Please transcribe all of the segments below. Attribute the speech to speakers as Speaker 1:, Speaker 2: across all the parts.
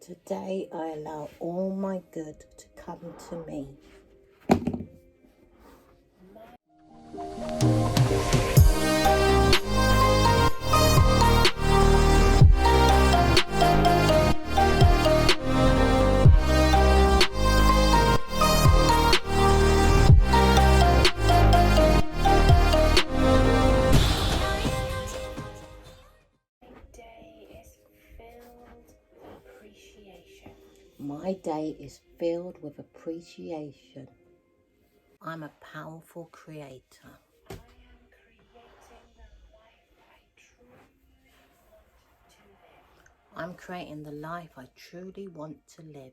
Speaker 1: Today I allow all my good to come to me. My day is filled with appreciation. I'm a powerful creator. I'm creating the life I truly want to live.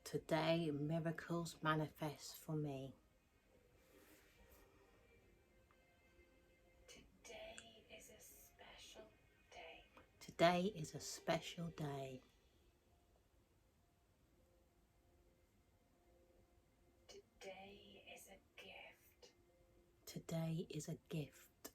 Speaker 1: Today, miracles manifest for me. Today is a special day. Today is a gift.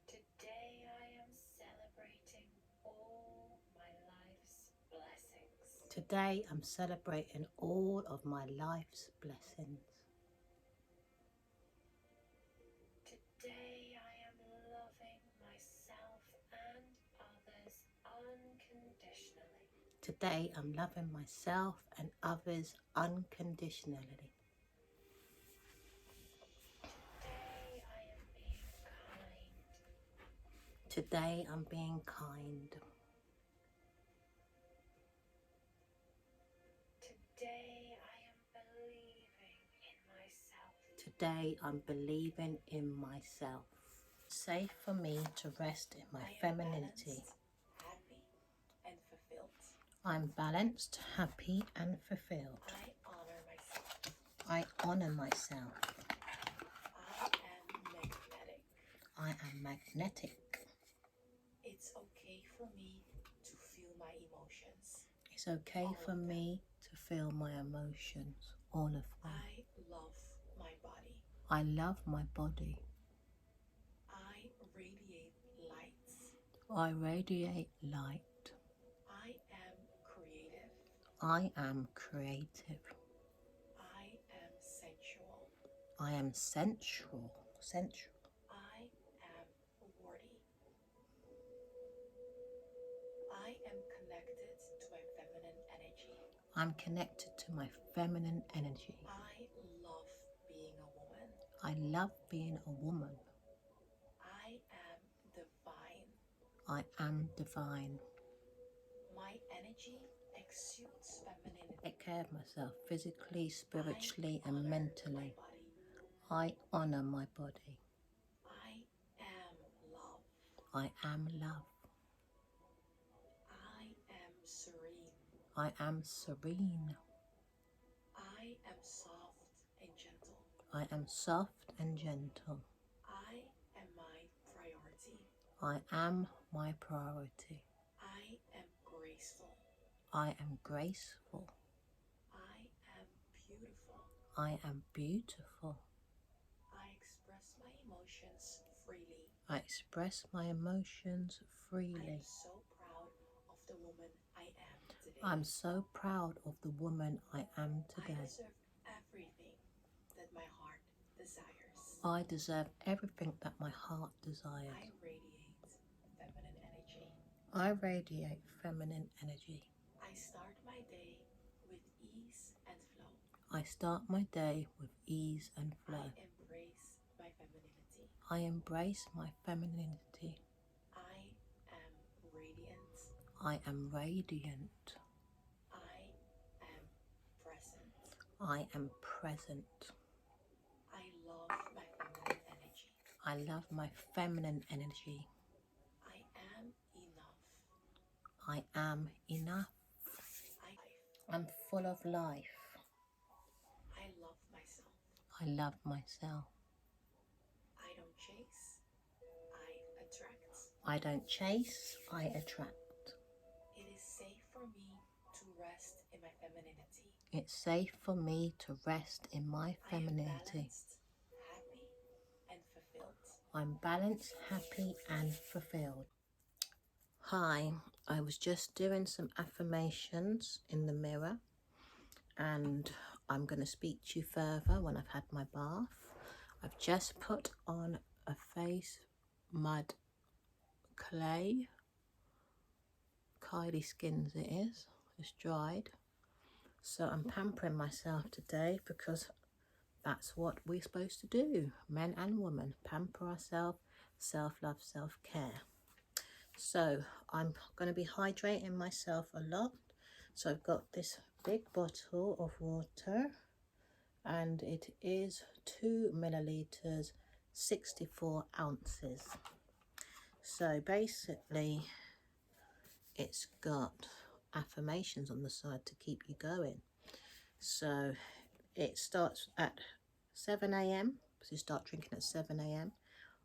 Speaker 2: Today I am celebrating all my life's blessings.
Speaker 1: Today I'm celebrating all of my life's blessings.
Speaker 2: Today I am loving myself and others unconditionally.
Speaker 1: Today I'm loving myself and others unconditionally.
Speaker 2: Today I am being kind.
Speaker 1: Today I'm believing in myself. Safe for me to rest in my femininity.
Speaker 2: Happy and fulfilled.
Speaker 1: I'm balanced, happy and fulfilled.
Speaker 2: I honor myself.
Speaker 1: I honor myself.
Speaker 2: I am magnetic.
Speaker 1: I am magnetic.
Speaker 2: It's okay for me to feel my emotions.
Speaker 1: It's okay for me to feel my emotions, all of them.
Speaker 2: I love my body.
Speaker 1: I love my body.
Speaker 2: I radiate lights.
Speaker 1: I radiate light.
Speaker 2: I am creative.
Speaker 1: I am creative.
Speaker 2: I am sensual.
Speaker 1: I am sensual.
Speaker 2: I am worthy. I am connected to my feminine energy.
Speaker 1: I'm connected to my feminine energy.
Speaker 2: I love being a woman.
Speaker 1: I love being a woman.
Speaker 2: I am divine.
Speaker 1: I am divine.
Speaker 2: My energy exudes femininity.
Speaker 1: Take care of myself physically, spiritually,
Speaker 2: I
Speaker 1: and
Speaker 2: honor
Speaker 1: mentally.
Speaker 2: my body.
Speaker 1: I honor my body.
Speaker 2: I am love.
Speaker 1: I am love.
Speaker 2: I am serene.
Speaker 1: I am serene.
Speaker 2: I am soft and gentle.
Speaker 1: I am soft and gentle.
Speaker 2: I am my priority.
Speaker 1: I am my priority.
Speaker 2: I am graceful.
Speaker 1: I am graceful.
Speaker 2: I am beautiful.
Speaker 1: I am beautiful.
Speaker 2: I express my emotions freely.
Speaker 1: I express my emotions
Speaker 2: I
Speaker 1: freely.
Speaker 2: am so proud of the woman I am today.
Speaker 1: I'm so proud of the woman I am
Speaker 2: I
Speaker 1: today.
Speaker 2: deserve everything that my heart desires.
Speaker 1: I deserve everything that my heart
Speaker 2: I
Speaker 1: desires.
Speaker 2: radiate feminine energy.
Speaker 1: I radiate feminine energy.
Speaker 2: I start my day with ease and flow.
Speaker 1: I start my day with ease and flow.
Speaker 2: I embrace my femininity.
Speaker 1: I embrace my femininity.
Speaker 2: I am radiant.
Speaker 1: I am radiant.
Speaker 2: I am present.
Speaker 1: I am present.
Speaker 2: I love my feminine energy.
Speaker 1: I love my feminine energy.
Speaker 2: I am enough.
Speaker 1: I am enough. I'm full of life.
Speaker 2: I love myself.
Speaker 1: I love myself.
Speaker 2: I don't chase. I attract.
Speaker 1: I don't chase, I attract.
Speaker 2: It is safe for me to rest in my femininity.
Speaker 1: It's safe for me to rest in my femininity. I'm balanced, happy and fulfilled. Hi, I was just doing some affirmations in the mirror, and I'm going to speak to you further when I've had my bath. I've just put on a face mud clay. Kylie Skins it is. It's dried. So I'm pampering myself today because that's what we're supposed to do. Men and women. Pamper ourselves. Self-love, self-care. So I'm going to be hydrating myself a lot. So I've got this big bottle of water, and it is 2 milliliters, 64 ounces. So basically it's got affirmations on the side to keep you going. So it starts at 7 a.m. so you start drinking at 7 a.m.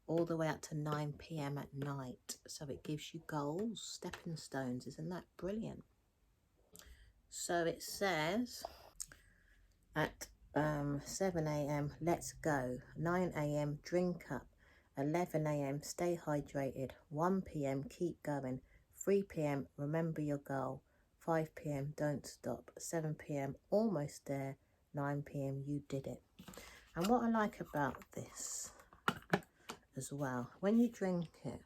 Speaker 1: all the way up to 9 p.m. at night. So it gives you goals, stepping stones. Isn't that brilliant? So it says at 7 a.m. let's go, 9 a.m. drink up, 11 a.m. stay hydrated, 1 p.m. keep going, 3 p.m. remember your goal, 5 p.m. don't stop, 7 p.m. almost there, 9 p.m. you did it. And what I like about this as well, when you drink it,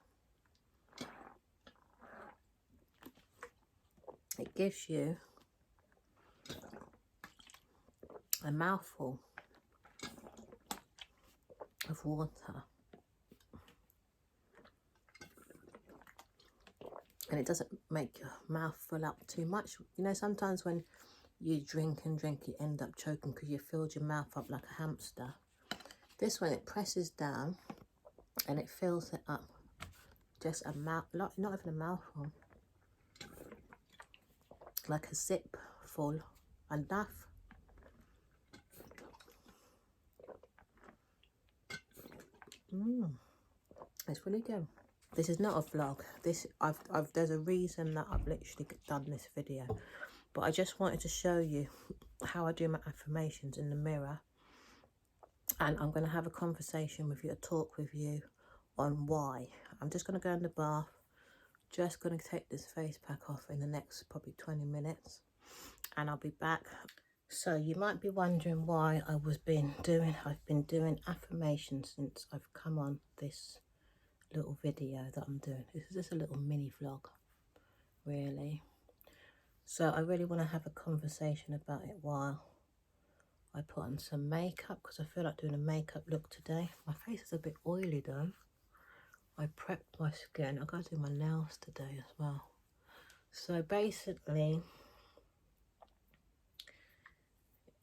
Speaker 1: it gives you a mouthful of water, and it doesn't make your mouth fill up too much. You know, sometimes when you drink and drink, you end up choking because you filled your mouth up like a hamster. This one, it presses down and it fills it up. Just a mouth, not even a mouthful, like a sip full, enough. It's really good. This is not a vlog. There's a reason that I've literally done this video, but I just wanted to show you how I do my affirmations in the mirror, and I'm going to have a conversation with you, a talk with you on why. I'm just going to go in the bath, just going to take this face pack off in the next probably 20 minutes, and I'll be back. So you might be wondering why I've been doing affirmations since I've come on this little video that I'm doing. This is just a little mini vlog, really. So I really want to have a conversation about it while I put on some makeup, because I feel like doing a makeup look today. My face is a bit oily though. I prepped my skin. I've got to do my nails today as well. So basically,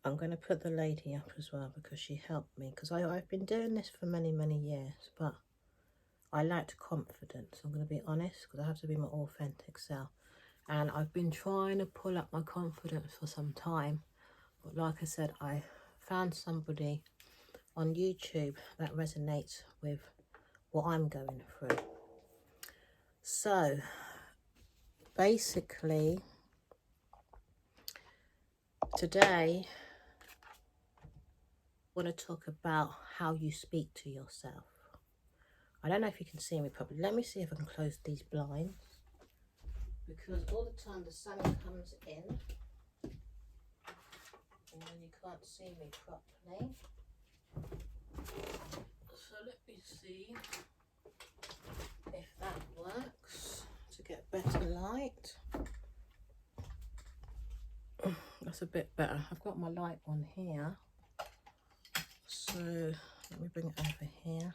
Speaker 1: I'm going to put the lady up as well because she helped me. Because I've been doing this for many, many years, but I lacked confidence. I'm going to be honest, because I have to be my authentic self. And I've been trying to pull up my confidence for some time. But like I said, I found somebody on YouTube that resonates with what I'm going through. So basically, today I want to talk about how you speak to yourself. I don't know if you can see me properly. Let me see if I can close these blinds, because all the time the sun comes in and then you can't see me properly. So let me see if that works to get better light. That's a bit better. I've got my light on here, so let me bring it over here.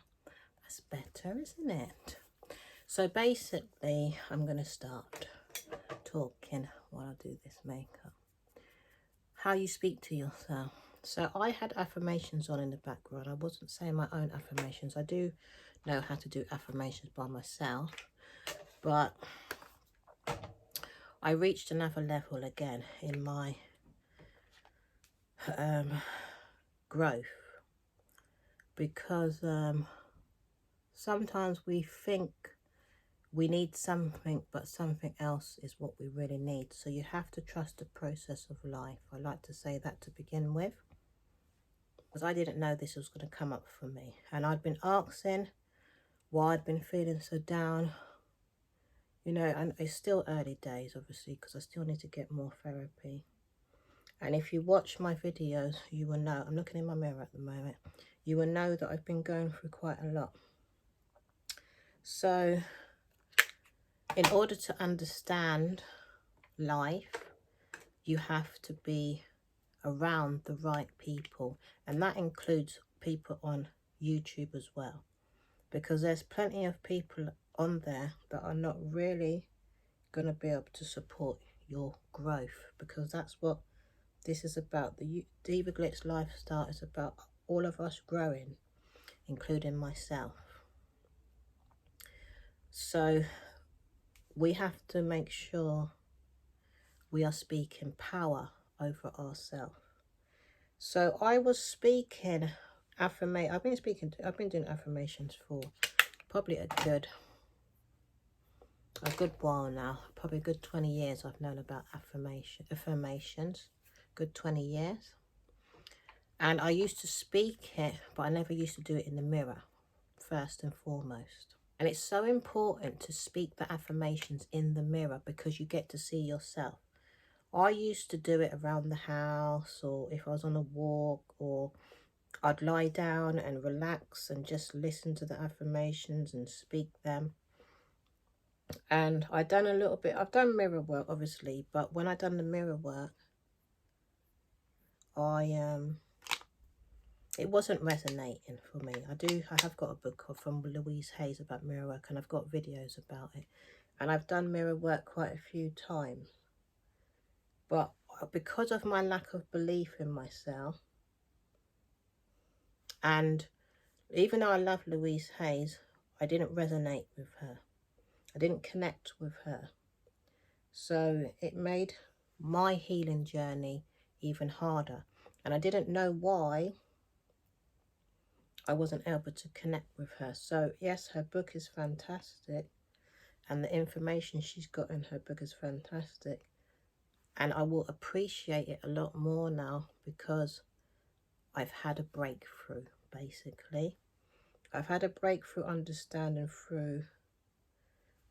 Speaker 1: That's better, isn't it? So basically, I'm going to start talking while I do this makeup. How you speak to yourself. So I had affirmations on in the background. I wasn't saying my own affirmations. I do know how to do affirmations by myself, but I reached another level again in my growth, because sometimes we think we need something, but something else is what we really need. So you have to trust the process of life. I like to say that to begin with, because I didn't know this was going to come up for me. And I'd been asking why I'd been feeling so down. You know, and it's still early days, obviously, because I still need to get more therapy. And if you watch my videos, you will know, I'm looking in my mirror at the moment, you will know that I've been going through quite a lot. So in order to understand life, you have to be around the right people. And that includes people on YouTube as well. Because there's plenty of people on there that are not really going to be able to support your growth. Because that's what this is about. The Diva Glitz lifestyle is about all of us growing, including myself. So we have to make sure we are speaking power over ourselves. So I was speaking I've been doing affirmations for probably a good while now. Probably a good 20 years I've known about affirmations. Good 20 years. And I used to speak it, but I never used to do it in the mirror, first and foremost. And it's so important to speak the affirmations in the mirror because you get to see yourself. I used to do it around the house, or if I was on a walk, or I'd lie down and relax and just listen to the affirmations and speak them. And I've done mirror work, obviously, but when I done the mirror work, it wasn't resonating for me. I have got a book from Louise Hayes about mirror work, and I've got videos about it. And I've done mirror work quite a few times. But because of my lack of belief in myself, and even though I love Louise Hayes, I didn't resonate with her. I didn't connect with her. So it made my healing journey even harder. And I didn't know why I wasn't able to connect with her. So yes, her book is fantastic, and the information she's got in her book is fantastic, and I will appreciate it a lot more now because I've had a breakthrough. Basically, I've had a breakthrough understanding through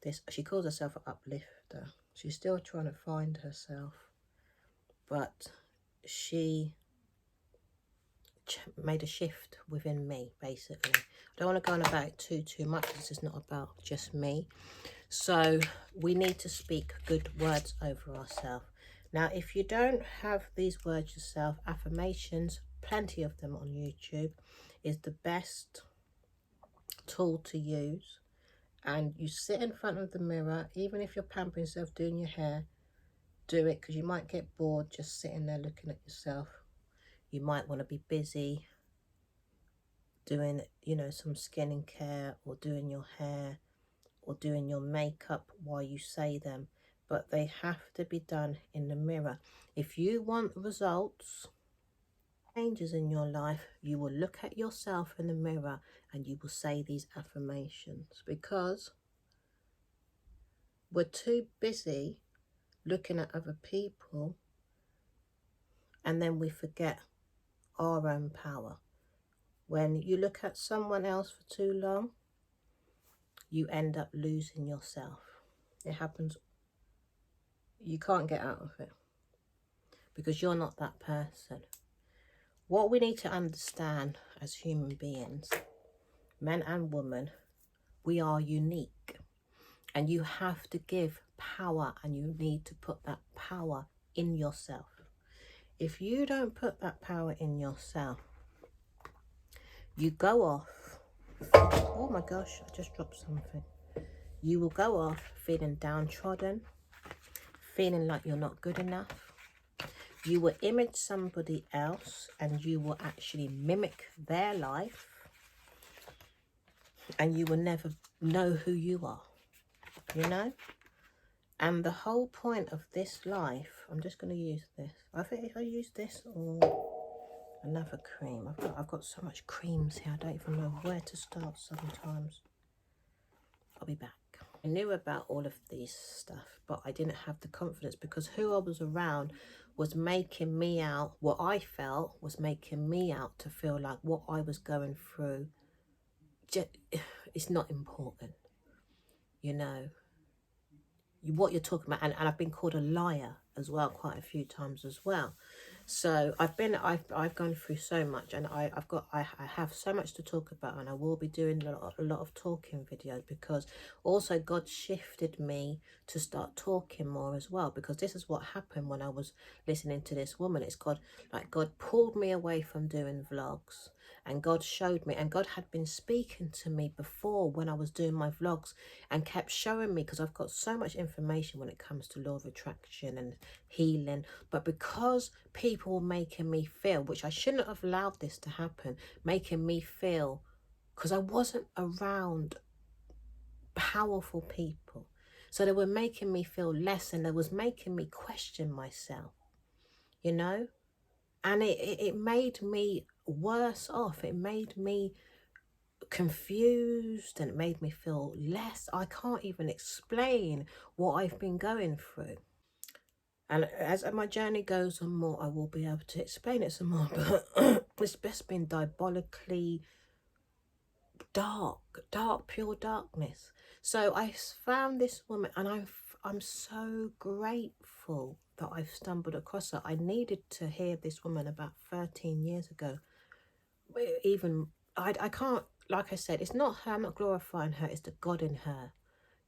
Speaker 1: this. She calls herself an uplifter. She's still trying to find herself, but she made a shift within me. Basically, I don't want to go on about it too much. This is not about just me. So we need to speak good words over ourselves. Now, if you don't have these words yourself, affirmations, plenty of them on YouTube, is the best tool to use. And you sit in front of the mirror, even if you're pampering yourself, doing your hair, do it, because you might get bored just sitting there looking at yourself. You might want to be busy doing, you know, some skincare or doing your hair or doing your makeup while you say them. But they have to be done in the mirror. If you want results, changes in your life, you will look at yourself in the mirror and you will say these affirmations, because we're too busy looking at other people and then we forget our own power. When you look at someone else for too long, you end up losing yourself. It happens. You can't get out of it because you're not that person. What we need to understand as human beings, men and women, we are unique. And you have to give power, and you need to put that power in yourself. If you don't put that power in yourself, you go off. Oh my gosh, I just dropped something. You will go off feeling downtrodden, feeling like you're not good enough. You will image somebody else and you will actually mimic their life, and you will never know who you are, you know? And the whole point of this life, I'm just going to use this. I think if I use this or another cream, I've got so much creams here, I don't even know where to start sometimes. I'll be back. I knew about all of these stuff, but I didn't have the confidence because who I was around was making me out, what I felt was making me out to feel like what I was going through, it's not important, you know. What you're talking about, and I've been called a liar as well quite a few times as well. So I've gone through so much, and I have so much to talk about, and I will be doing a lot of talking videos, because also God shifted me to start talking more as well, because this is what happened when I was listening to this woman. It's God, like God pulled me away from doing vlogs, and God showed me, and God had been speaking to me before when I was doing my vlogs, and kept showing me, because I've got so much information when it comes to law of attraction and healing, but because people were making me feel, which I shouldn't have allowed this to happen, making me feel, because I wasn't around powerful people, so they were making me feel less, and they was making me question myself, you know. And it made me worse off. It made me confused, and it made me feel less. I can't even explain what I've been going through. And as my journey goes on more, I will be able to explain it some more. But it's just been diabolically dark, pure darkness. So I found this woman, and I'm so grateful that I've stumbled across her. I needed to hear this woman about 13 years ago. Even I can't, like I said, it's not her, I'm not glorifying her, it's the God in her.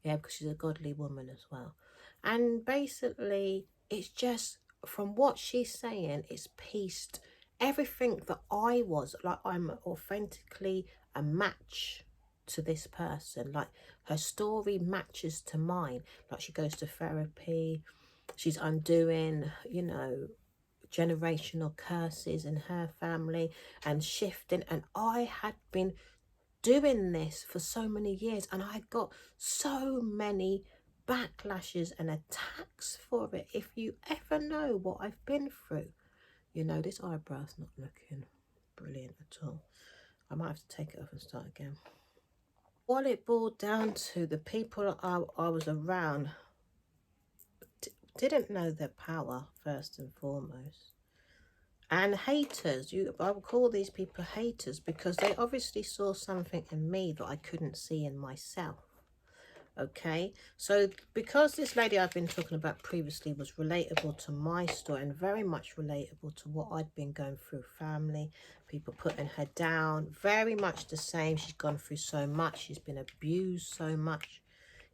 Speaker 1: Yeah, because she's a godly woman as well. And basically, it's just, from what she's saying, it's pieced everything that I was, like I'm authentically a match to this person. Like her story matches to mine. Like she goes to therapy, she's undoing, you know, generational curses in her family and shifting. And I had been doing this for so many years, and I got so many backlashes and attacks for it. If you ever know what I've been through, you know, this eyebrow's not looking brilliant at all. I might have to take it off and start again. What it boiled down to, the people I was around didn't know their power, first and foremost. And haters, I would call these people haters, because they obviously saw something in me that I couldn't see in myself. Okay, so because this lady I've been talking about previously was relatable to my story, and very much relatable to what I'd been going through, family, people putting her down, very much the same. She's gone through so much, she's been abused so much,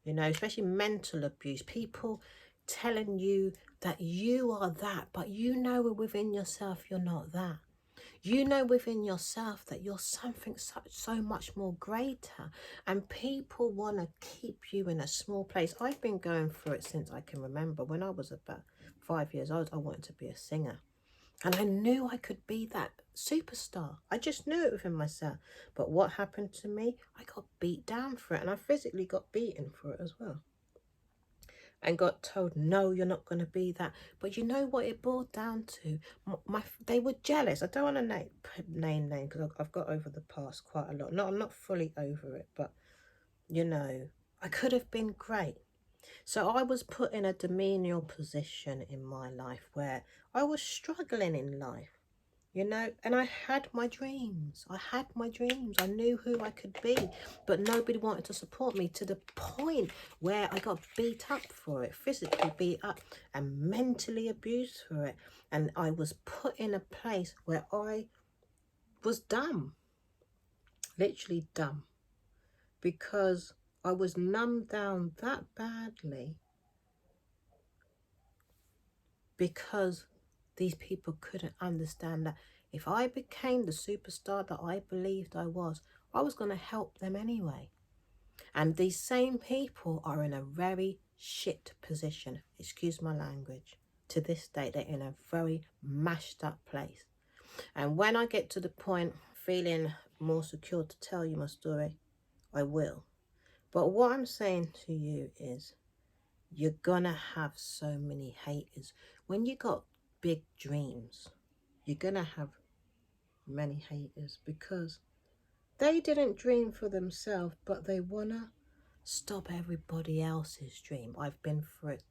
Speaker 1: you know, especially mental abuse, people telling you that you are that, but you know within yourself you're not that. You know within yourself that you're something so much more greater, and people want to keep you in a small place. I've been going through it since I can remember. When I was about 5 years old, I wanted to be a singer, and I knew I could be that superstar. I just knew it within myself. But what happened to me? I got beat down for it, and I physically got beaten for it as well, and got told, no, you're not going to be that. But you know what it boiled down to? They were jealous. I don't want to name names, because I've got over the past quite a lot. No, I'm not fully over it, but you know, I could have been great. So I was put in a demenial position in my life where I was struggling in life. You know, and I had my dreams. I knew who I could be, but nobody wanted to support me, to the point where I got beat up for it, physically beat up and mentally abused for it. And I was put in a place where I was dumb, literally dumb, because I was numbed down that badly, because these people couldn't understand that if I became the superstar that I believed I was going to help them anyway. And these same people are in a very shit position, excuse my language. To this day, they're in a very mashed up place. And when I get to the point feeling more secure to tell you my story, I will. But what I'm saying to you is, you're gonna have so many haters. When you got big dreams, you're gonna have many haters, because they didn't dream for themselves, but they wanna stop everybody else's dream. I've been through it.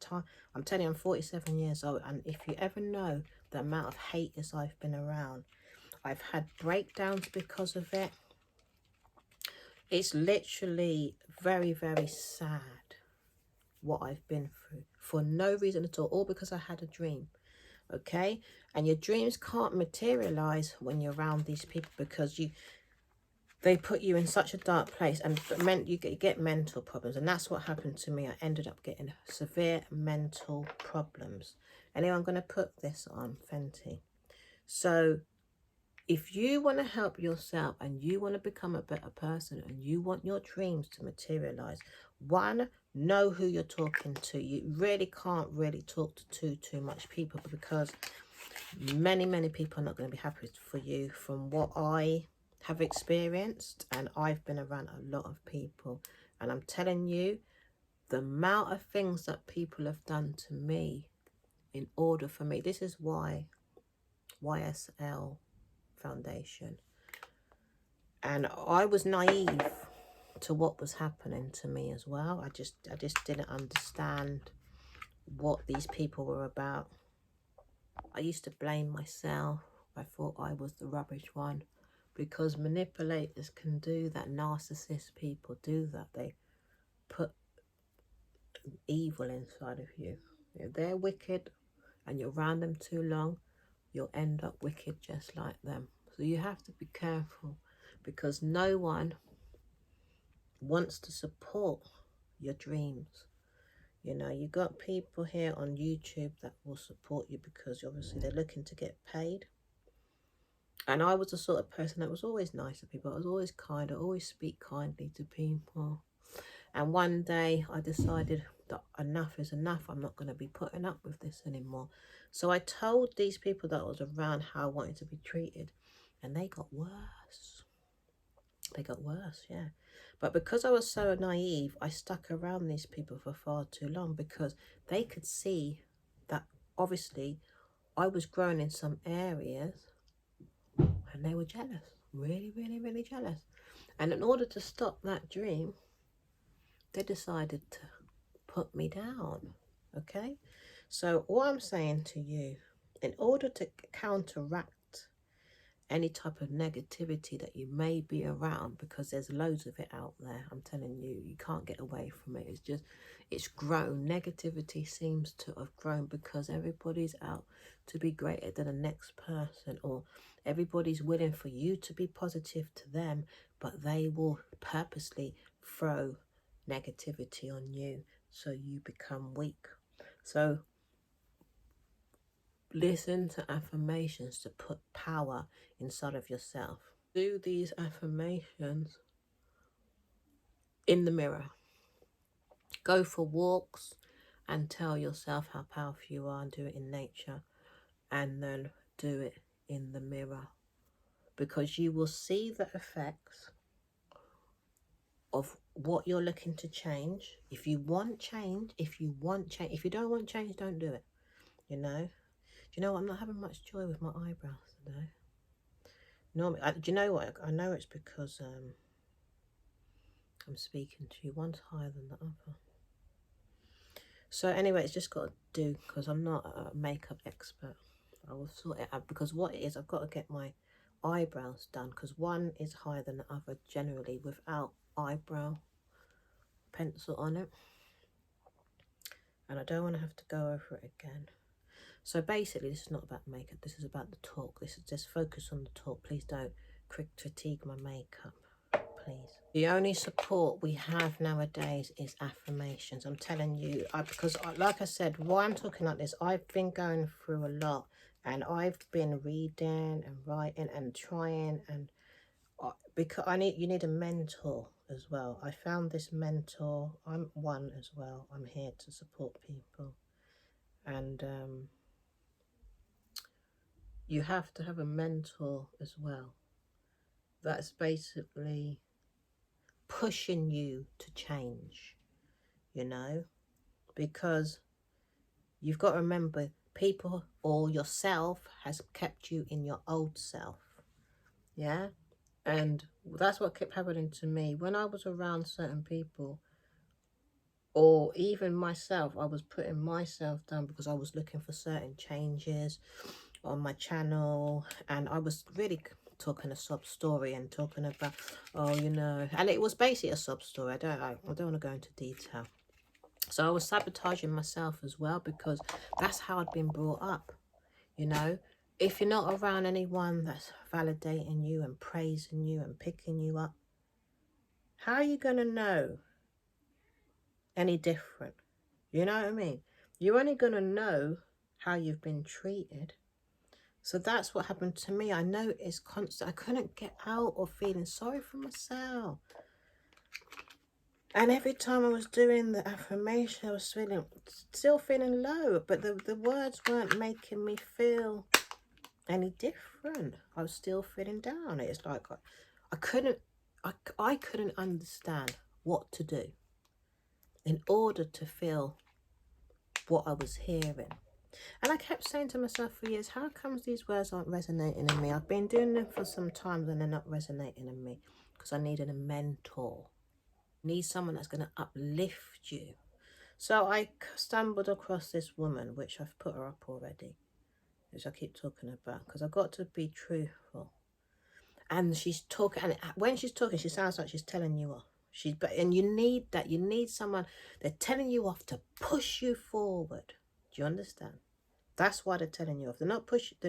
Speaker 1: I'm telling you, I'm 47 years old, and if you ever know the amount of haters I've been around, I've had breakdowns because of it. It's literally very, very sad what I've been through for no reason at all because I had a dream. Okay, and your dreams can't materialize when you're around these people because they put you in such a dark place, and you get mental problems. And that's what happened to me. I ended up getting severe mental problems. Anyway, I'm going to put this on Fenty. So if you want to help yourself and you want to become a better person and you want your dreams to materialize, one, know who you're talking to. You really can't really talk to too much people because many people are not going to be happy for you. From what I have experienced, and I've been around a lot of people, and I'm telling you, the amount of things that people have done to me in order for me, this is why YSL Foundation, and I was naive to what was happening to me as well. I just didn't understand what these people were about. I used to blame myself. I thought I was the rubbish one because manipulators can do that. Narcissist people do that. They put evil inside of you. If they're wicked and you're around them too long, you'll end up wicked just like them. So you have to be careful because no one wants to support your dreams. You know, you got people here on YouTube that will support you because obviously they're looking to get paid. And I was the sort of person that was always nice to people. I was always kind. I always speak kindly to people. And one day I decided that enough is enough. I'm not going to be putting up with this anymore. So I told these people that I was around how I wanted to be treated. And they got worse. They got worse, yeah. But because I was so naive, I stuck around these people for far too long because they could see that obviously I was growing in some areas and they were jealous. Really jealous. And in order to stop that dream, they decided to put me down. Okay? So what I'm saying to you, in order to counteract any type of negativity that you may be around, because there's loads of it out there, I'm telling you, you can't get away from it. It's grown. Negativity seems to have grown because everybody's out to be greater than the next person, or everybody's willing for you to be positive to them, but they will purposely throw negativity on you so you become weak. So listen to affirmations to put power inside of yourself. Do these affirmations in the mirror. Go for walks and tell yourself how powerful you are and do it in nature. And then do it in the mirror. Because you will see the effects of what you're looking to change. If you want change, if you don't want change, don't do it. You know? Do you know what? I'm not having much joy with my eyebrows today. Normally, do you know what? I know it's because I'm speaking to you. One's higher than the other. So anyway, it's just got to do because I'm not a makeup expert. I will sort it out because what it is, I've got to get my eyebrows done because one is higher than the other generally without eyebrow pencil on it. And I don't want to have to go over it again. So basically, this is not about makeup. This is about the talk. This is just focus on the talk. Please don't critique my makeup. Please. The only support we have nowadays is affirmations. I'm telling you, because like I said, why I'm talking like this, I've been going through a lot and I've been reading and writing and trying, and because you need a mentor as well. I found this mentor. I'm one as well. I'm here to support people, and you have to have a mentor as well. That's basically pushing you to change, you know, because you've got to remember people or yourself has kept you in your old self. Yeah. And that's what kept happening to me when I was around certain people. or even myself, I was putting myself down because I was looking for certain changes on my channel, and I was really talking a sob story and talking about, oh, you know, and it was basically a sob story. I don't want to go into detail. So I was sabotaging myself as well, because that's how I'd been brought up. You know, if you're not around anyone that's validating you and praising you and picking you up, how are you going to know any different? You know what I mean? You're only going to know how you've been treated. So that's what happened to me. I know it's constant. I couldn't get out of feeling sorry for myself. And every time I was doing the affirmation, I was still feeling low. But the words weren't making me feel any different. I was still feeling down. It's like I couldn't understand what to do in order to feel what I was hearing. And I kept saying to myself for years, how comes these words aren't resonating in me? I've been doing them for some time and they're not resonating in me, because I needed a mentor. I need someone that's going to uplift you. So I stumbled across this woman, which I've put her up already, which I keep talking about, because I've got to be truthful. And she's talking, and when she's talking, she sounds like she's telling you off. And you need that. You need someone, they're telling you off to push you forward. Do you understand? That's why they're telling you off. They're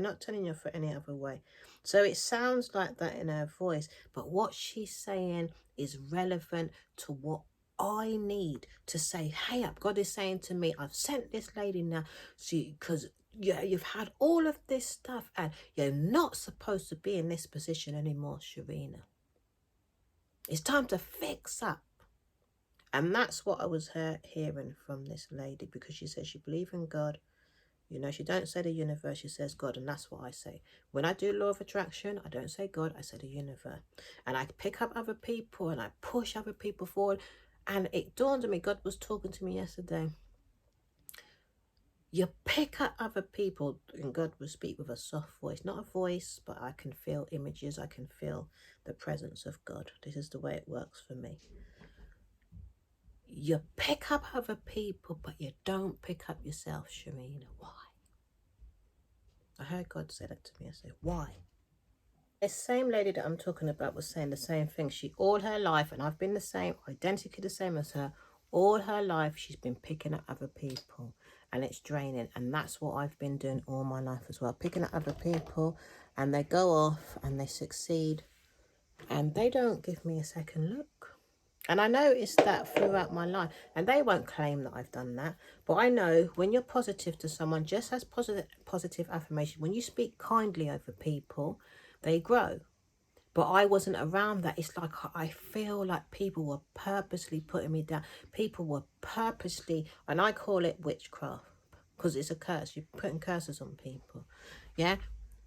Speaker 1: not telling you off for any other way. So it sounds like that in her voice, but what she's saying is relevant to what I need to say. Hey up, God is saying to me, I've sent this lady now, because you've had all of this stuff and you're not supposed to be in this position anymore, Sharina. It's time to fix up. And that's what I was hearing from this lady, because she says she believes in God. You know, she don't say the universe, she says God, and that's what I say. When I do law of attraction, I don't say God, I say the universe. And I pick up other people and I push other people forward. And it dawned on me, God was talking to me yesterday. You pick up other people and God will speak with a soft voice. Not a voice, but I can feel images. I can feel the presence of God. This is the way it works for me. You pick up other people, but you don't pick up yourself, Sharina. Why? I heard God say that to me. I said, why? This same lady that I'm talking about was saying the same thing. She, all her life, and I've been the same, identically the same as her, all her life, she's been picking up other people, and it's draining. And that's what I've been doing all my life as well. Picking up other people, and they go off and they succeed, and they don't give me a second look. And I noticed that throughout my life. And they won't claim that I've done that. But I know when you're positive to someone, just as positive affirmation, when you speak kindly over people, they grow. But I wasn't around that. It's like I feel like people were purposely putting me down. People were purposely, and I call it witchcraft, because it's a curse. You're putting curses on people. Yeah.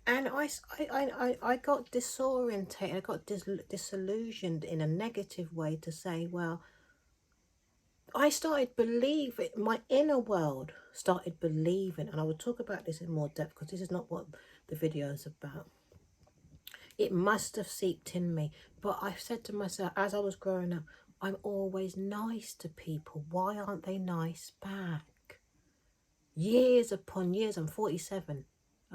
Speaker 1: And I got disorientated. I got disillusioned in a negative way, to say, well, I started believing, my inner world started believing, and I will talk about this in more depth because this is not what the video is about. It must have seeped in me. But I said to myself, as I was growing up, I'm always nice to people. Why aren't they nice back? Years upon years, I'm 47,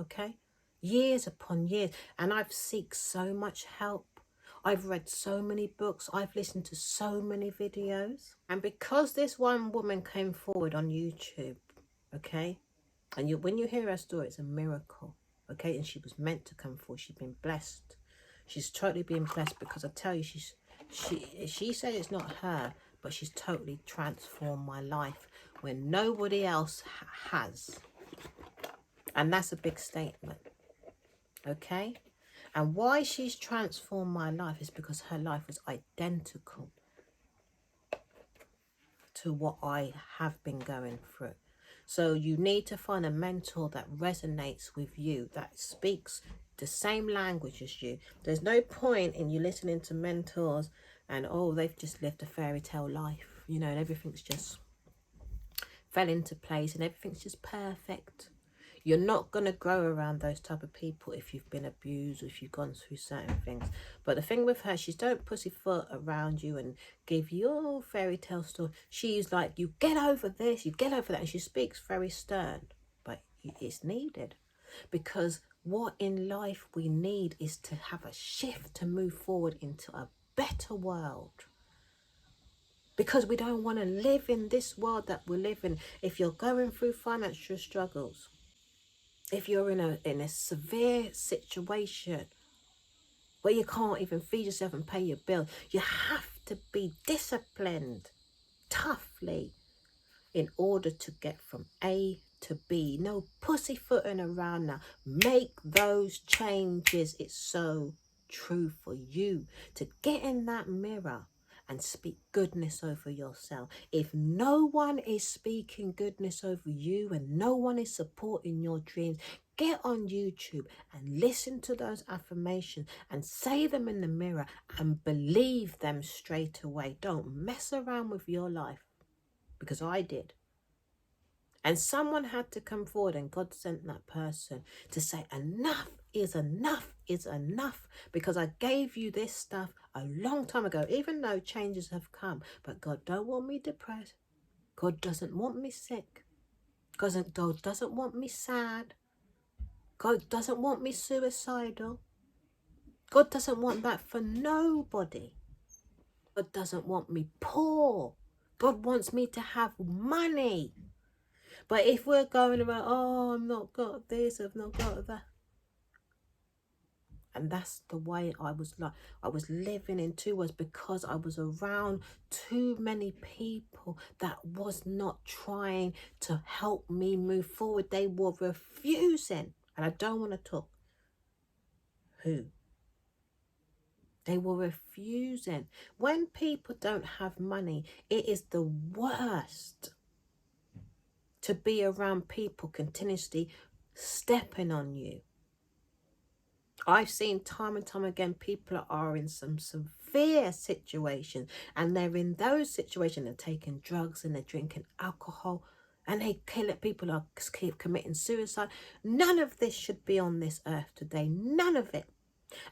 Speaker 1: okay? Years upon years, and I've sought so much help. I've read so many books. I've listened to so many videos. And because this one woman came forward on YouTube, okay? And when you hear her story, it's a miracle, okay? And she was meant to come forward. She's been blessed. She's totally been blessed, because I tell you, she said it's not her, but she's totally transformed my life when nobody else has. And that's a big statement, okay? And why she's transformed my life is because her life was identical to what I have been going through. So you need to find a mentor that resonates with you, that speaks the same language as you. There's no point in you listening to mentors and, oh, they've just lived a fairy tale life, you know, and everything's just fell into place and everything's just perfect. You're not going to grow around those type of people if you've been abused or if you've gone through certain things. But the thing with her, she's don't pussyfoot around you and give you a fairy tale story. She's like, you get over this, you get over that. And she speaks very stern, but it's needed. Because what in life we need is to have a shift to move forward into a better world. Because we don't want to live in this world that we live in. If you're going through financial struggles, if you're in a severe situation where you can't even feed yourself and pay your bill, you have to be disciplined toughly in order to get from A to B. No pussyfooting around now. Make those changes. It's so true for you to get in that mirror and speak goodness over yourself. If no one is speaking goodness over you and no one is supporting your dreams, get on YouTube and listen to those affirmations and say them in the mirror and believe them straight away. Don't mess around with your life, because I did. And someone had to come forward, and God sent that person to say, enough is enough is enough, because I gave you this stuff a long time ago, even though changes have come. But God don't want me depressed. God doesn't want me sick. God doesn't want me sad. God doesn't want me suicidal. God doesn't want that for nobody. God doesn't want me poor. God wants me to have money. But if we're going around, oh, I've not got this, I've not got that. And that's the way I was living in 2 words, because I was around too many people that was not trying to help me move forward. They were refusing. And I don't want to talk who. They were refusing. When people don't have money, it is the worst to be around people continuously stepping on you. I've seen time and time again, people are in some severe situations, and they're in those situations, they're taking drugs and they're drinking alcohol and they kill it. People are keep committing suicide. None of this should be on this earth today. None of it.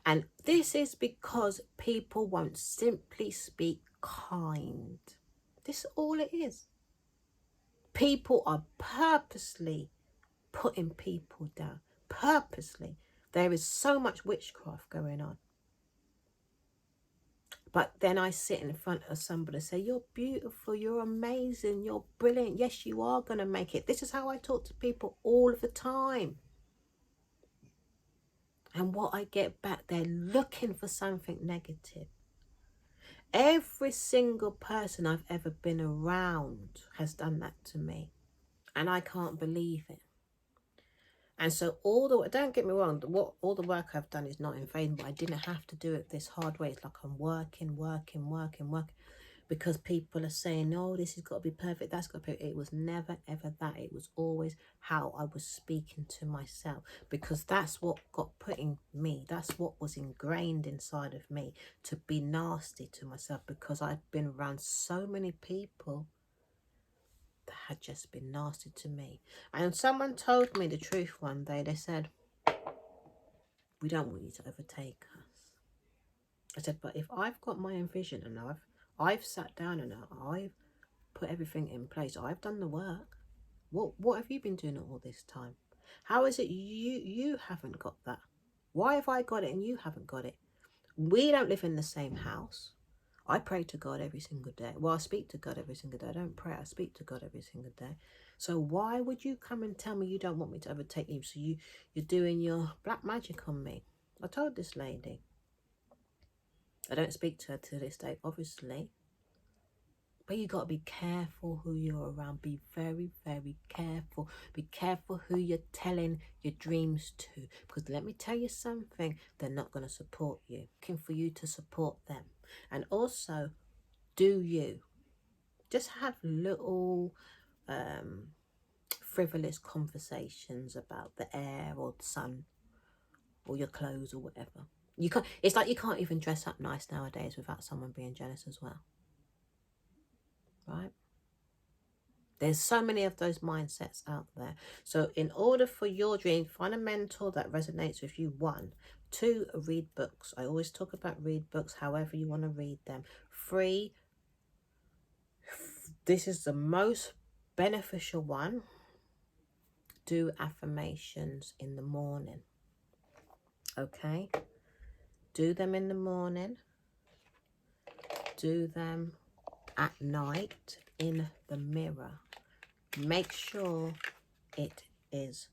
Speaker 1: And this is because people won't simply speak kind. This is all it is. People are purposely putting people down. Purposely. There is so much witchcraft going on. But then I sit in front of somebody and say, you're beautiful, you're amazing, you're brilliant. Yes, you are going to make it. This is how I talk to people all of the time. And what I get back, they're looking for something negative. Every single person I've ever been around has done that to me. And I can't believe it. And so don't get me wrong, all the work I've done is not in vain, but I didn't have to do it this hard way. It's like I'm working. Because people are saying, oh, this has got to be perfect, that's got to be perfect. It was never, ever that. It was always how I was speaking to myself, because that's what got put in me. That's what was ingrained inside of me, to be nasty to myself, because I'd been around so many people that had just been nasty to me. And someone told me the truth one day. They said, we don't want you to overtake us. I said, but if I've got my own vision and I've sat down and I've put everything in place, I've done the work. What have you been doing all this time? How is it you haven't got that? Why have I got it and you haven't got it? We don't live in the same house. I pray to God every single day. Well, I speak to God every single day. I don't pray, I speak to God every single day. So why would you come and tell me you don't want me to overtake you? So you're doing your black magic on me. I told this lady. I don't speak to her to this day, obviously. But you got to be careful who you're around. Be very, very careful. Be careful who you're telling your dreams to. Because let me tell you something, they're not going to support you. Looking for you to support them. And also, do you. Just have little frivolous conversations about the air or the sun or your clothes or whatever. It's like you can't even dress up nice nowadays without someone being jealous as well. Right? There's so many of those mindsets out there. So in order for your dream, find a mentor that resonates with you. 1. 2, read books. I always talk about read books, however you want to read them. 3, this is the most beneficial one. Do affirmations in the morning. Okay? Do them in the morning. Do them at night in the mirror. Make sure it is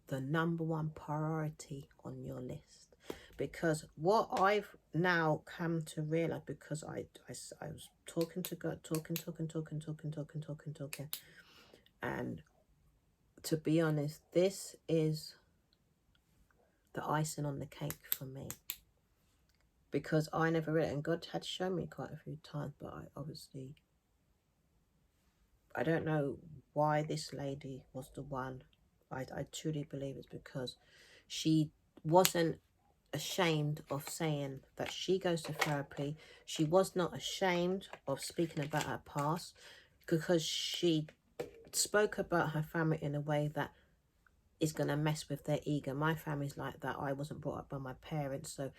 Speaker 1: the #1 priority on your list. Because what I've now come to realize, because I was talking to God, talking, and to be honest, this is the icing on the cake for me. Because I never read it, and God had shown me quite a few times, but I don't know why this lady was the one. I truly believe it's because she wasn't ashamed of saying that she goes to therapy. She was not ashamed of speaking about her past, because she spoke about her family in a way that is going to mess with their ego. My family's like that. I wasn't brought up by my parents, so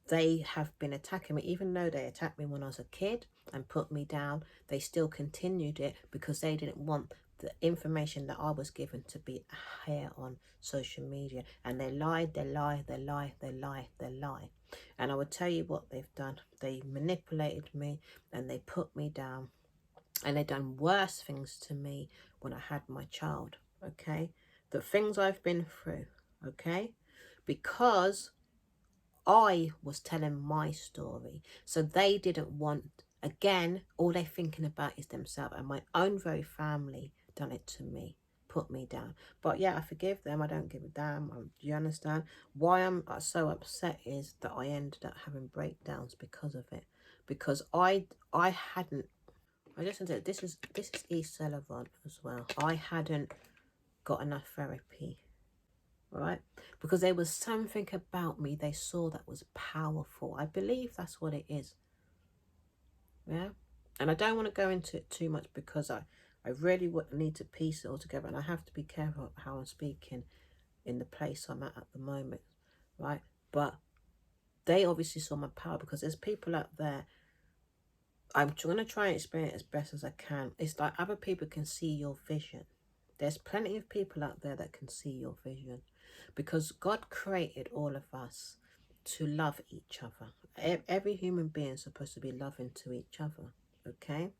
Speaker 1: they have been attacking me. Even though they attacked me when I was a kid and put me down, they still continued it because they didn't want the information that I was given to be here on social media. And they lied, they lie, they lie, they lie, they lie. And I would tell you what they've done. They manipulated me and they put me down. And they done worse things to me when I had my child, okay? The things I've been through, okay? Because I was telling my story. So they didn't want, again, all they're thinking about is themselves. And my own very family done it to me, put me down. But yeah, I forgive them. I don't give a damn. Do you understand? Why I'm so upset is that I ended up having breakdowns because of it. Because I hadn't, I listened to it. This is E. Sullivan as well. I hadn't got enough therapy, right? Because there was something about me they saw that was powerful. I believe that's what it is. Yeah. And I don't want to go into it too much because I really need to piece it all together, and I have to be careful how I'm speaking in the place I'm at the moment, right? But they obviously saw my power, because there's people out there. I'm going to try and explain it as best as I can. It's like other people can see your vision. There's plenty of people out there that can see your vision, because God created all of us to love each other. Every human being is supposed to be loving to each other, okay?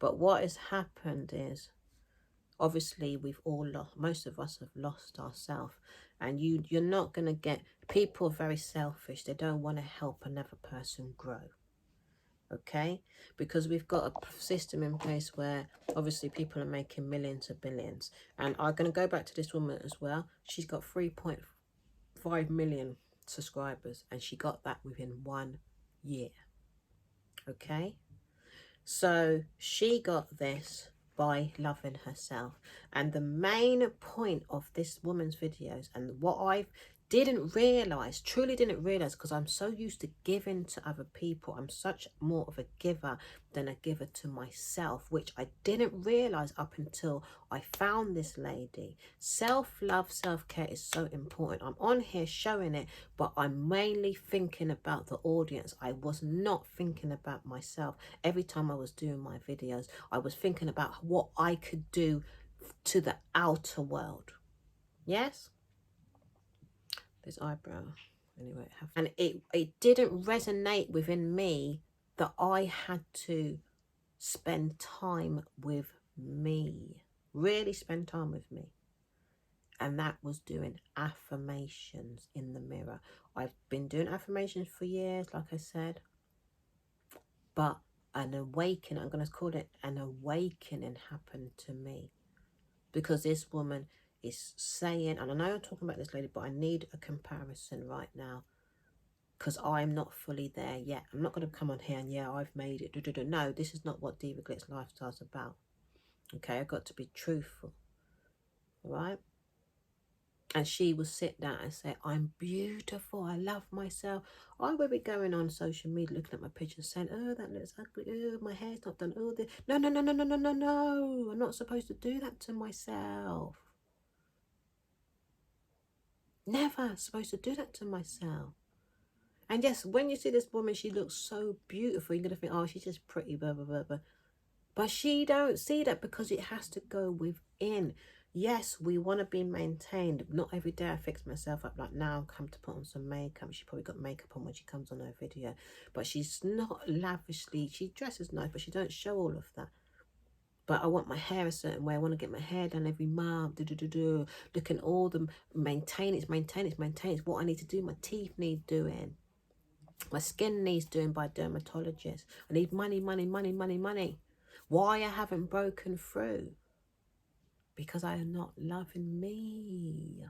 Speaker 1: But what has happened is, obviously, we've all lost, most of us have lost ourselves, and you're not going to get, people are very selfish. They don't want to help another person grow. Okay, because we've got a system in place where obviously people are making millions of billions. And I'm going to go back to this woman as well. She's got 3.5 million subscribers, and she got that within 1 year. Okay, so she got this by loving herself. And the main point of this woman's videos, and what I didn't realize, truly didn't realize, because I'm so used to giving to other people, I'm such more of a giver than a giver to myself, which I didn't realize up until I found this lady. Self-love, self-care is so important. I'm on here showing it, but I'm mainly thinking about the audience. I was not thinking about myself. Every time I was doing my videos, I was thinking about what I could do to the outer world. Yes? This eyebrow, anyway, and it didn't resonate within me that I had to spend time with me, really spend time with me. And that was doing affirmations in the mirror. I've been doing affirmations for years, like I said, but an awakening, I'm going to call it an awakening, happened to me, because this woman is saying, and I know I'm talking about this lady, but I need a comparison right now, because I'm not fully there yet. I'm not going to come on here and, yeah, I've made it. No, this is not what Diva Glitz Lifestyle is about. Okay, I've got to be truthful. All right? And she will sit down and say, I'm beautiful, I love myself. I will be going on social media looking at my pictures saying, oh, that looks ugly, oh, my hair's not done, oh, this. No, no, no, no, no, no, no, no. I'm not supposed to do that to myself. Never supposed to do that to myself. And yes, when you see this woman, she looks so beautiful, you're going to think, oh, she's just pretty, blah, blah, blah, blah. But she don't see that because it has to go within. Yes, we want to be maintained. Not every day I fix myself up. Like now, I'm come to put on some makeup. She probably got makeup on when she comes on her video. But she's not lavishly. She dresses nice, but she don't show all of that. But I want my hair a certain way. I want to get my hair done every month. Look at all the maintenance. What I need to do. My teeth need doing. My skin needs doing by dermatologists. I need money, money, money, money, money. Why I haven't broken through? Because I am not loving me.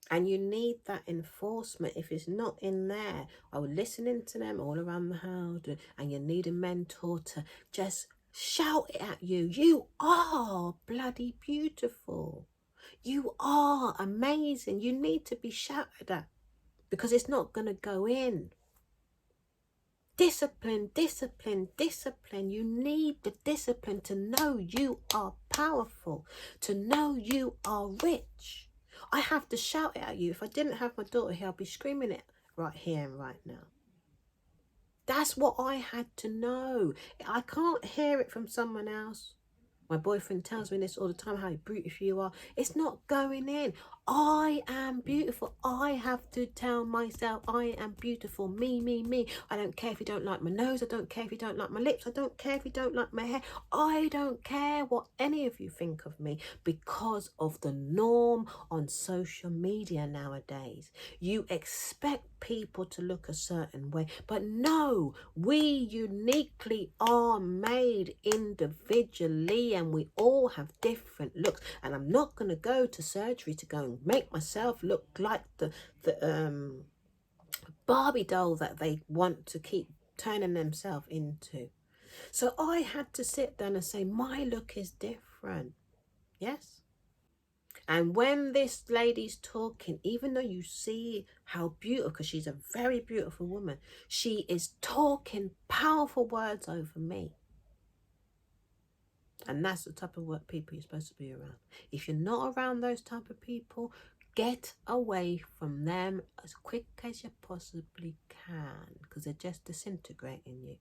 Speaker 1: And you need that enforcement. If it's not in there, I was listening to them all around the house, and you need a mentor to just shout it at you. You are bloody beautiful. You are amazing. You need to be shouted at because it's not going to go in. Discipline, discipline, discipline. You need the discipline to know you are powerful, to know you are rich. I have to shout it at you. If I didn't have my daughter here, I'd be screaming it right here and right now. That's what I had to know. I can't hear it from someone else. My boyfriend tells me this all the time, how beautiful you are. It's not going in. I am beautiful. I have to tell myself I am beautiful. Me, me, me. I don't care if you don't like my nose. I don't care if you don't like my lips. I don't care if you don't like my hair. I don't care what any of you think of me because of the norm on social media nowadays. You expect people to look a certain way, but no, we uniquely are made individually and we all have different looks. And I'm not going to go to surgery to go and make myself look like the Barbie doll that they want to keep turning themselves into. So I had to sit down and say, my look is different. Yes. And when this lady's talking, even though you see how beautiful, because she's a very beautiful woman, she is talking powerful words over me. And that's the type of work people you're supposed to be around. If you're not around those type of people, get away from them as quick as you possibly can, because they're just disintegrating you.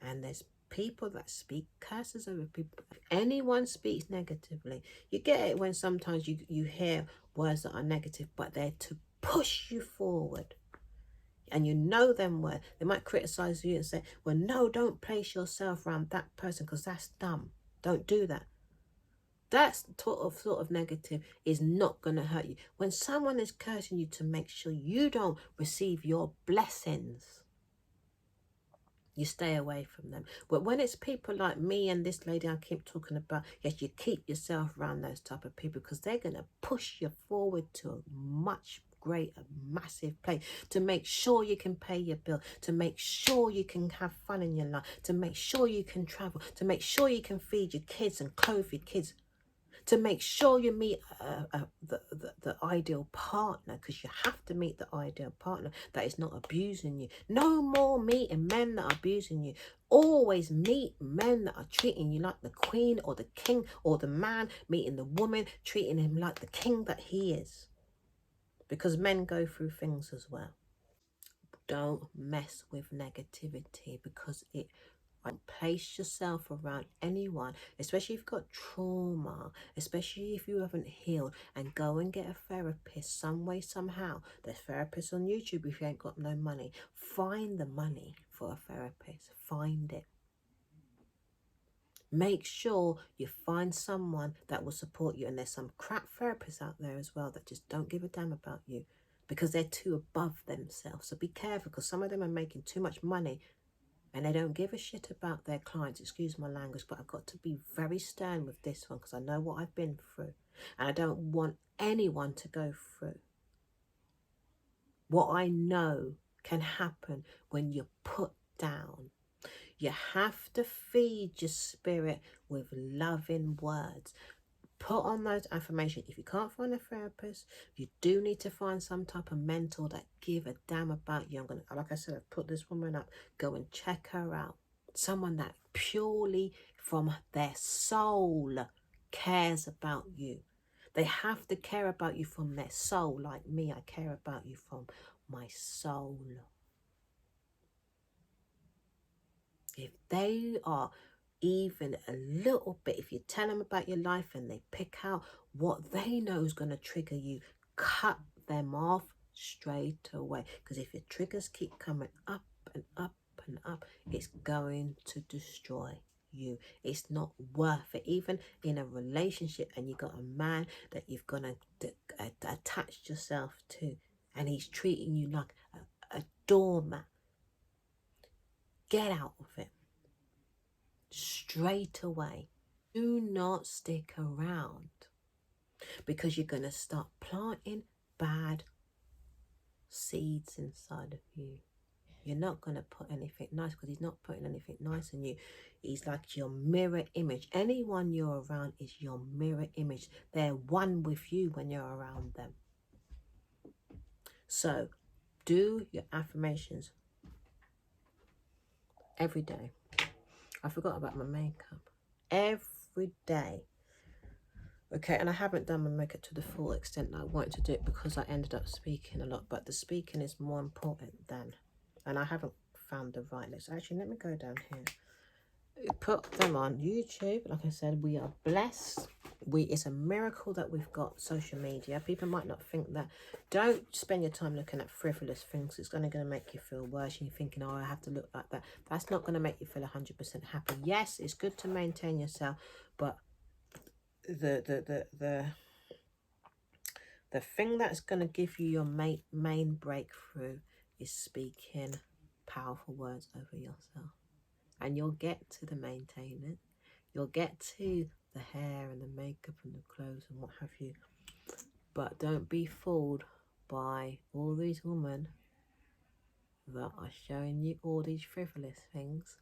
Speaker 1: And there's people that speak curses over people. If anyone speaks negatively, you get it when sometimes you hear words that are negative, but they're to push you forward. And you know them well. They might criticize you and say, well, no, don't place yourself around that person because that's dumb. Don't do that. That sort of negative is not going to hurt you. When someone is cursing you to make sure you don't receive your blessings, you stay away from them. But when it's people like me and this lady I keep talking about, yes, you keep yourself around those type of people because they're going to push you forward to a much greater, massive place to make sure you can pay your bill, to make sure you can have fun in your life, to make sure you can travel, to make sure you can feed your kids and clothe your kids, to make sure you meet the ideal partner, because you have to meet the ideal partner that is not abusing you. No more meeting men that are abusing you. Always meet men that are treating you like the queen or the king, or the man meeting the woman, treating him like the king that he is. Because men go through things as well. Don't mess with negativity because it place yourself around anyone, especially if you've got trauma, especially if you haven't healed, and go and get a therapist some way, somehow. There's therapists on YouTube if you ain't got no money. Find the money for a therapist. Find it. Make sure you find someone that will support you. And there's some crap therapists out there as well that just don't give a damn about you because they're too above themselves. So be careful, because some of them are making too much money and they don't give a shit about their clients. Excuse my language, but I've got to be very stern with this one because I know what I've been through. And I don't want anyone to go through what I know can happen when you're put down. You have to feed your spirit with loving words. Put on those affirmations. If you can't find a therapist, you do need to find some type of mentor that give a damn about you. I'm gonna, like I said, I've put this woman up. Go and check her out. Someone that purely from their soul cares about you. They have to care about you from their soul, like me. I care about you from my soul. If they are even a little bit, if you tell them about your life and they pick out what they know is going to trigger you, cut them off straight away. Because if your triggers keep coming up and up and up, it's going to destroy you. It's not worth it. Even in a relationship and you got a man that you've got to attach yourself to, and he's treating you like a doormat, get out of it straight away. Do not stick around, because you're going to start planting bad seeds inside of you. You're not going to put anything nice, because he's not putting anything nice in you. He's like your mirror image. Anyone you're around is your mirror image. They're one with you when you're around them. So do your affirmations every day. I forgot about my makeup. Every day. Okay, and I haven't done my makeup to the full extent that I wanted to do it, because I ended up speaking a lot. But the speaking is more important than, and I haven't found the right list. Actually, let me go down here. Put them on YouTube. Like I said, we are blessed. It's a miracle that we've got social media. People might not think that. Don't spend your time looking at frivolous things. It's going to make you feel worse, and you're thinking, oh, I have to look like that. That's not going to make you feel 100% happy. Yes, it's good to maintain yourself, but the thing that's going to give you your main breakthrough is speaking powerful words over yourself. And you'll get to the maintaining. You'll get to the hair and the makeup and the clothes and what have you. But don't be fooled by all these women that are showing you all these frivolous things,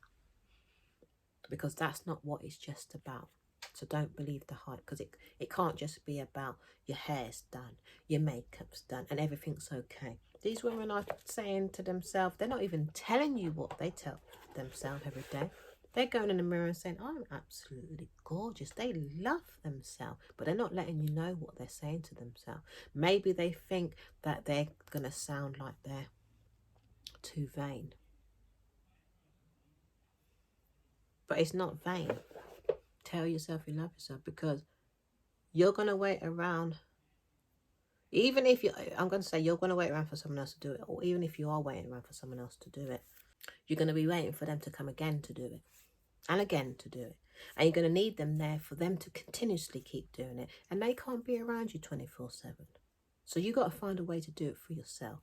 Speaker 1: because that's not what it's just about. So don't believe the hype, because it can't just be about your hair's done, your makeup's done, and everything's okay. These women are saying to themselves, they're not even telling you what they tell themselves every day. They're going in the mirror and saying, I'm absolutely gorgeous. They love themselves, but they're not letting you know what they're saying to themselves. Maybe they think that they're going to sound like they're too vain. But it's not vain. Tell yourself you love yourself, because you're going to wait around. Even if I'm going to say you're going to wait around for someone else to do it, or even if you are waiting around for someone else to do it, you're going to be waiting for them to come again to do it, and again to do it. And you're going to need them there for them to continuously keep doing it. And they can't be around you 24/7. So you got to find a way to do it for yourself.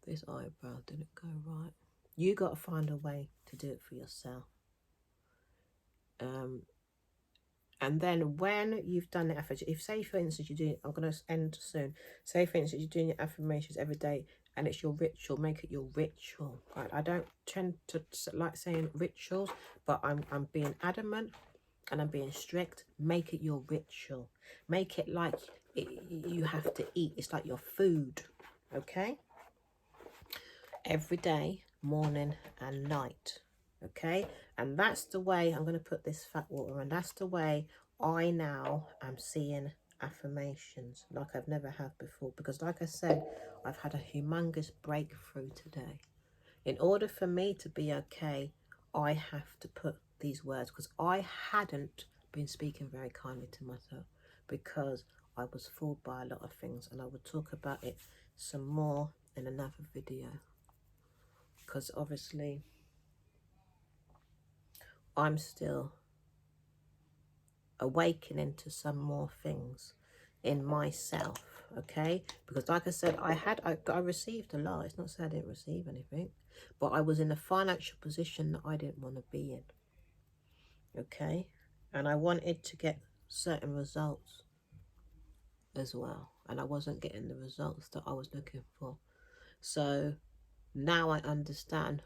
Speaker 1: This eyebrow didn't go right. You got to find a way to do it for yourself. And then when you've done the affirmation, if say for instance you're doing, I'm going to end soon. Say for instance you're doing your affirmations every day and it's your ritual, make it your ritual. Right? I don't tend to like saying rituals, but I'm being adamant and I'm being strict. Make it your ritual. Make it like you have to eat. It's like your food, okay? Every day, morning and night. Okay, and that's the way I'm going to put this fat water, and that's the way I now am seeing affirmations like I've never had before, because like I said, I've had a humongous breakthrough today. In order for me to be okay, I have to put these words, because I hadn't been speaking very kindly to myself, because I was fooled by a lot of things, and I will talk about it some more in another video, because obviously I'm still awakening to some more things in myself, okay? Because like I said, I received a lot. It's not saying I didn't receive anything, but I was in a financial position that I didn't want to be in, okay? And I wanted to get certain results as well, and I wasn't getting the results that I was looking for. So now I understand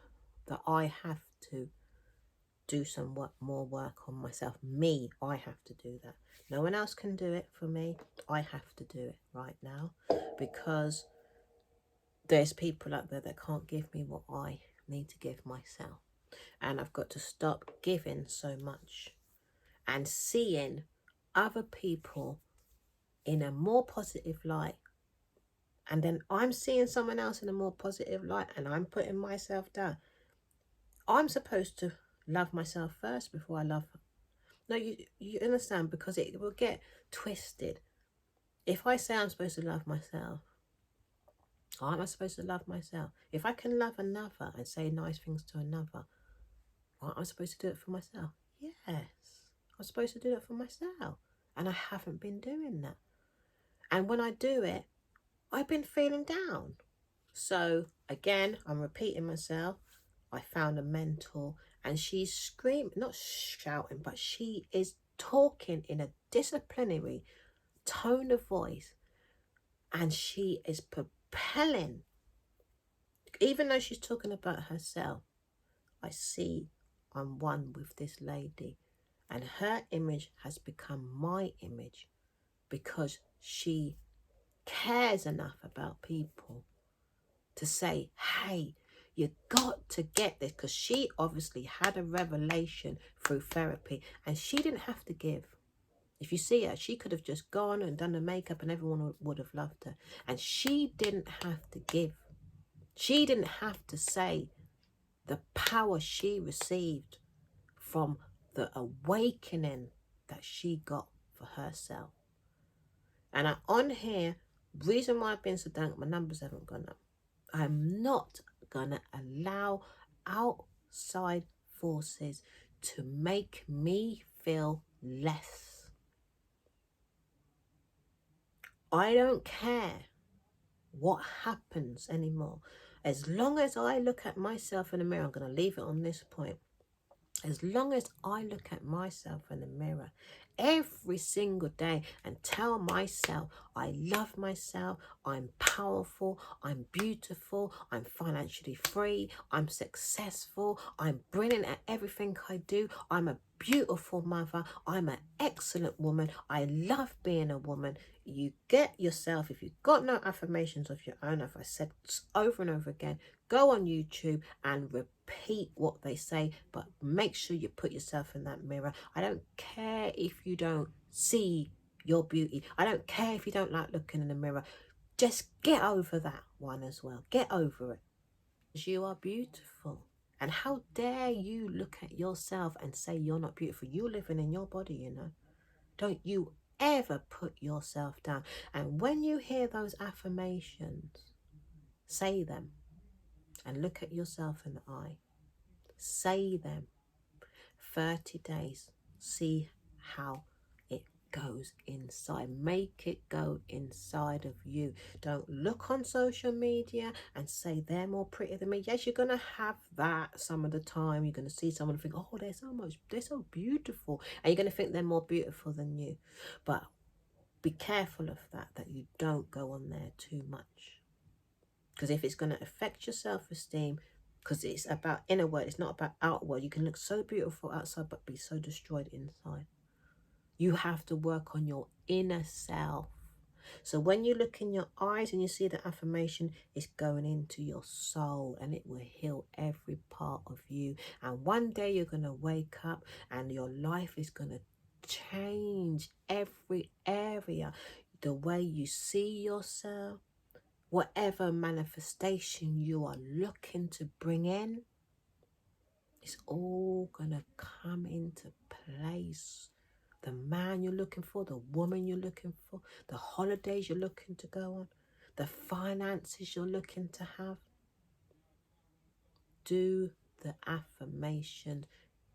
Speaker 1: that I have to do some more work on myself. Me, I have to do that. No one else can do it for me. I have to do it right now, because there's people out there that can't give me what I need to give myself. And I've got to stop giving so much and seeing other people in a more positive light. And then I'm seeing someone else in a more positive light and I'm putting myself down. I'm supposed to love myself first before I love. No, you understand, because it will get twisted. If I say I'm supposed to love myself, aren't I supposed to love myself? If I can love another and say nice things to another, aren't I supposed to do it for myself? Yes, I'm supposed to do it for myself. And I haven't been doing that. And when I do it, I've been feeling down. So again, I'm repeating myself. I found a mentor and she's screaming, not shouting, but she is talking in a disciplinary tone of voice. And she is propelling. Even though she's talking about herself, I see I'm one with this lady. And her image has become my image because she cares enough about people to say, hey, you got to get this, because she obviously had a revelation through therapy and she didn't have to give. If you see her, she could have just gone and done the makeup and everyone would have loved her. And she didn't have to give. She didn't have to say the power she received from the awakening that she got for herself. And on here, reason why I've been so down, my numbers haven't gone up. I'm not gonna allow outside forces to make me feel less. I don't care what happens anymore. As long as I look at myself in the mirror, I'm gonna leave it on this point. As long as I look at myself in the mirror every single day and tell myself I love myself, I'm powerful, I'm beautiful, I'm financially free, I'm successful, I'm brilliant at everything I do, I'm a beautiful mother, I'm an excellent woman, I love being a woman. You get yourself, if you've got no affirmations of your own, as I said over and over again, go on YouTube and repeat what they say, but make sure you put yourself in that mirror. I don't care if you don't see your beauty. I don't care if you don't like looking in the mirror. Just get over that one as well. Get over it. You are beautiful. And how dare you look at yourself and say you're not beautiful? You're living in your body, you know. Don't you ever put yourself down. And when you hear those affirmations, say them and look at yourself in the eye. Say them. 30 days. See how it goes inside. Make it go inside of you. Don't look on social media and say they're more pretty than me. Yes, you're going to have that some of the time. You're going to see someone and think, oh, they're so beautiful. And you're going to think they're more beautiful than you. But be careful of that you don't go on there too much. Because if it's going to affect your self-esteem, because it's about inner world, it's not about outward. You can look so beautiful outside but be so destroyed inside. You have to work on your inner self. So when you look in your eyes and you see the affirmation, it's going into your soul and it will heal every part of you. And one day you're going to wake up and your life is going to change every area. The way you see yourself, whatever manifestation you are looking to bring in, it's all gonna come into place. The man you're looking for, the woman you're looking for, the holidays you're looking to go on, the finances you're looking to have. Do the affirmation.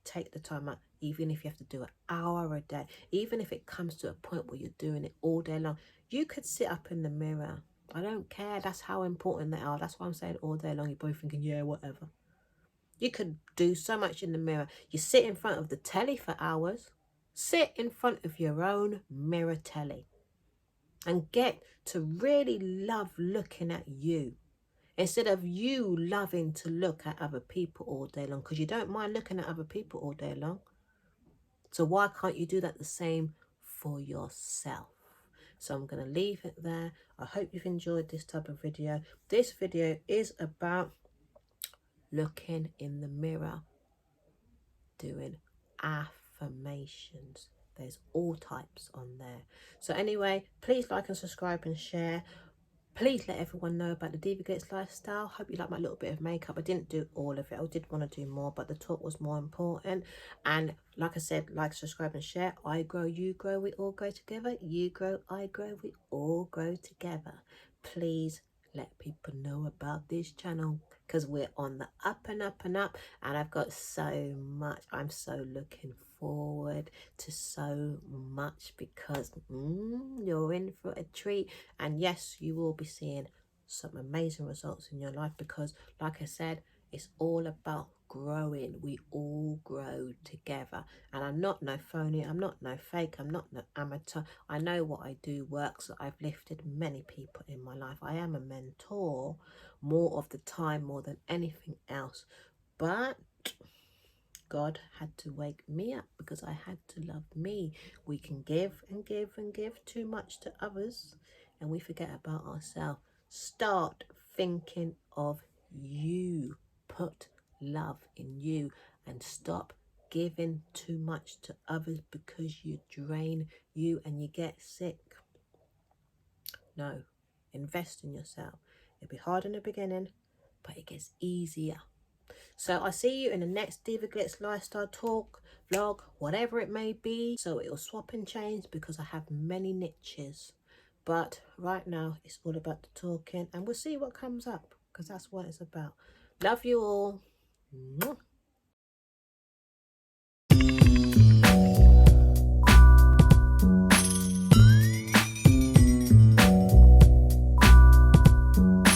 Speaker 1: Take the time out, even if you have to do an hour a day, even if it comes to a point where you're doing it all day long. You could sit up in the mirror. I don't care. That's how important they are. That's why I'm saying all day long. You're both thinking, yeah, whatever. You could do so much in the mirror. You sit in front of the telly for hours. Sit in front of your own mirror telly and get to really love looking at you Instead of you loving to look at other people all day long, because you don't mind looking at other people all day long. So why can't you do that the same for yourself? So I'm going to leave it there. I hope you've enjoyed this type of video. This video is about looking in the mirror, doing affirmations. There's all types on there. So anyway, please like and subscribe and share. Please let everyone know about the Diva Glitz lifestyle. Hope you like my little bit of makeup. I didn't do all of it. I did want to do more, but the talk was more important. And like I said, like, subscribe and share. I grow, you grow, we all grow together. You grow, I grow, we all grow together. Please let people know about this channel, because we're on the up and up and up. And I've got so much. I'm so looking forward to so much, because you're in for a treat. And yes, you will be seeing some amazing results in your life, because like I said, it's all about growing. We all grow together. And I'm not no phony, I'm not no fake, I'm not no amateur. I know what I do works. I've lifted many people in my life. I am a mentor more of the time, more than anything else. But God had to wake me up, because I had to love me. We can give and give and give too much to others, and we forget about ourselves. Start thinking of you. Put love in you, and stop giving too much to others, because you drain you and you get sick. No, invest in yourself. It'll be hard in the beginning, but it gets easier. So I'll see you in the next Diva Glitz lifestyle talk, vlog, whatever it may be. So it'll swap and change, because I have many niches. But right now it's all about the talking, and we'll see what comes up, because that's what it's about. Love you all. Mwah.